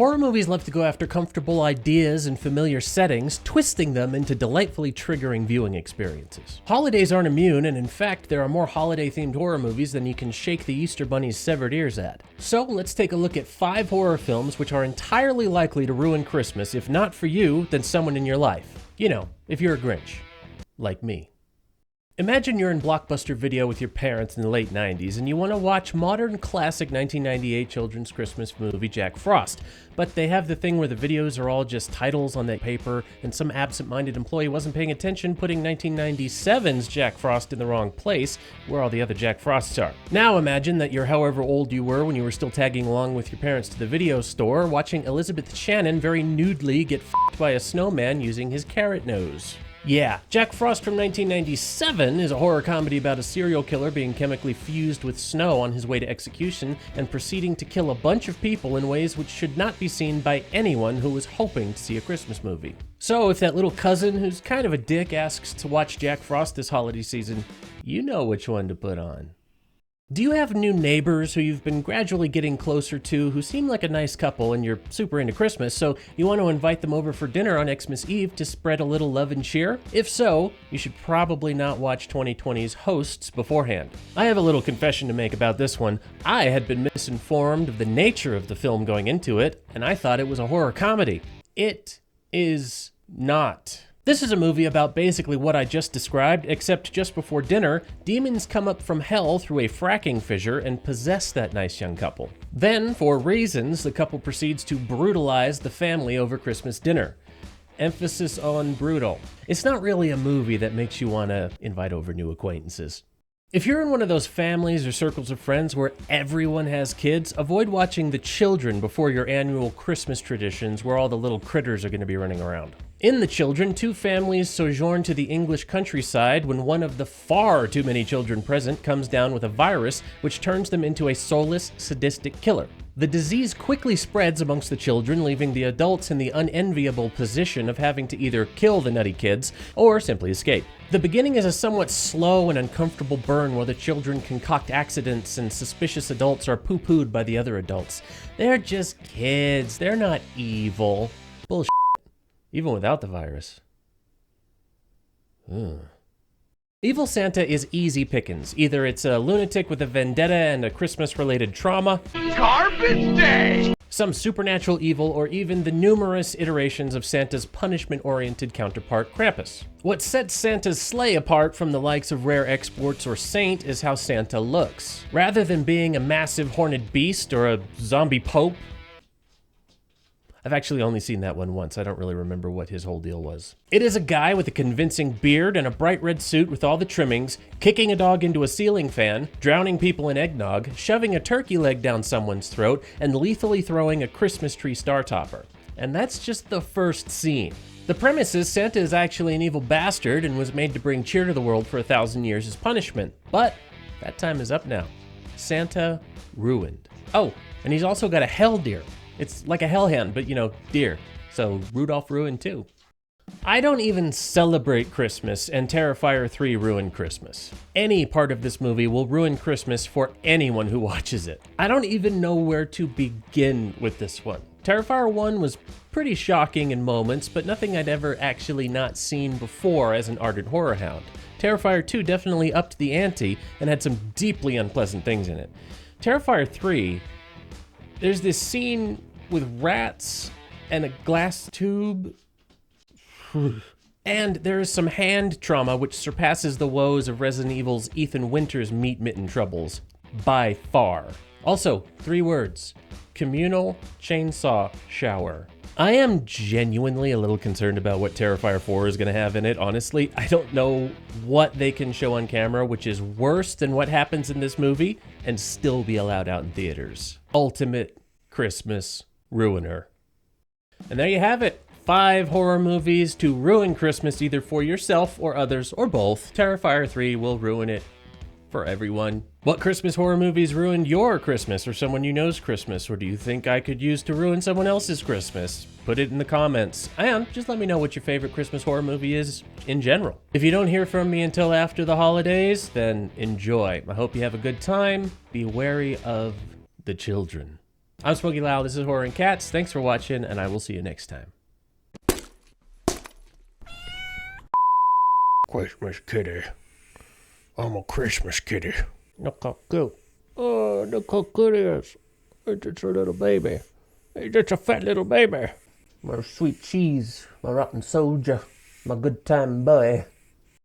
Horror movies love to go after comfortable ideas and familiar settings, twisting them into delightfully triggering viewing experiences. Holidays aren't immune, and in fact, there are more holiday-themed horror movies than you can shake the Easter Bunny's severed ears at. So let's take a look at 5 horror films which are entirely likely to ruin Christmas, if not for you, then someone in your life. You know, if you're a Grinch. Like me. Imagine you're in Blockbuster Video with your parents in the late 90s and you want to watch modern classic 1998 children's Christmas movie Jack Frost, but they have the thing where the videos are all just titles on that paper and some absent-minded employee wasn't paying attention, putting 1997's Jack Frost in the wrong place where all the other Jack Frosts are. Now imagine that you're however old you were when you were still tagging along with your parents to the video store, watching Elizabeth Shannon very nudely get f***ed by a snowman using his carrot nose. Yeah, Jack Frost from 1997 is a horror comedy about a serial killer being chemically fused with snow on his way to execution and proceeding to kill a bunch of people in ways which should not be seen by anyone who was hoping to see a Christmas movie. So if that little cousin who's kind of a dick asks to watch Jack Frost this holiday season, you know which one to put on. Do you have new neighbors who you've been gradually getting closer to who seem like a nice couple and you're super into Christmas, so you want to invite them over for dinner on Xmas Eve to spread a little love and cheer? If so, you should probably not watch 2020's Hosts beforehand. I have a little confession to make about this one. I had been misinformed of the nature of the film going into it, and I thought it was a horror comedy. It is not. This is a movie about basically what I just described, except just before dinner, demons come up from hell through a fracking fissure and possess that nice young couple. Then, for reasons, the couple proceeds to brutalize the family over Christmas dinner. Emphasis on brutal. It's not really a movie that makes you want to invite over new acquaintances. If you're in one of those families or circles of friends where everyone has kids, avoid watching The Children before your annual Christmas traditions where all the little critters are going to be running around. In The Children, 2 families sojourn to the English countryside when one of the far too many children present comes down with a virus which turns them into a soulless, sadistic killer. The disease quickly spreads amongst the children, leaving the adults in the unenviable position of having to either kill the nutty kids or simply escape. The beginning is a somewhat slow and uncomfortable burn where the children concoct accidents and suspicious adults are poo-pooed by the other adults. They're just kids, they're not evil. Bullshit. Even without the virus. Evil Santa is easy pickings. Either it's a lunatic with a vendetta and a Christmas-related trauma, Garbage Day! Some supernatural evil, or even the numerous iterations of Santa's punishment-oriented counterpart, Krampus. What sets Santa's sleigh apart from the likes of Rare Exports or Saint is how Santa looks. Rather than being a massive horned beast or a zombie pope, I've actually only seen that one once. I don't really remember what his whole deal was. It is a guy with a convincing beard and a bright red suit with all the trimmings, kicking a dog into a ceiling fan, drowning people in eggnog, shoving a turkey leg down someone's throat, and lethally throwing a Christmas tree star topper. And that's just the first scene. The premise is Santa is actually an evil bastard and was made to bring cheer to the world for 1,000 years as punishment. But that time is up now. Santa ruined. Oh, and he's also got a hell deer. It's like a hellhound, but you know, deer. So Rudolph ruined too. I don't even celebrate Christmas, and Terrifier 3 ruined Christmas. Any part of this movie will ruin Christmas for anyone who watches it. I don't even know where to begin with this one. Terrifier 1 was pretty shocking in moments, but nothing I'd ever actually not seen before as an ardent horror hound. Terrifier 2 definitely upped the ante and had some deeply unpleasant things in it. Terrifier 3, there's this scene with rats and a glass tube. And there is some hand trauma which surpasses the woes of Resident Evil's Ethan Winters meat mitten troubles by far. Also, 3 words: communal chainsaw shower. I am genuinely a little concerned about what Terrifier 4 is going to have in it, honestly. I don't know what they can show on camera which is worse than what happens in this movie and still be allowed out in theaters. Ultimate Christmas ruiner. And there you have it. 5 horror movies to ruin Christmas either for yourself or others or both. Terrifier 3 will ruin it for everyone. What Christmas horror movies ruined your Christmas or someone you know's Christmas? Or do you think I could use to ruin someone else's Christmas? Put it in the comments. And just let me know what your favorite Christmas horror movie is in general. If you don't hear from me until after the holidays, then enjoy. I hope you have a good time. Be wary of the children. I'm Smokey Lau. This is Horror and Cats. Thanks for watching, and I will see you next time. Christmas kitty. I'm a Christmas kitty. Look how cute. Oh, look how good he is. It's just a little baby. He's just a fat little baby. My sweet cheese, my rotten soldier, my good time boy.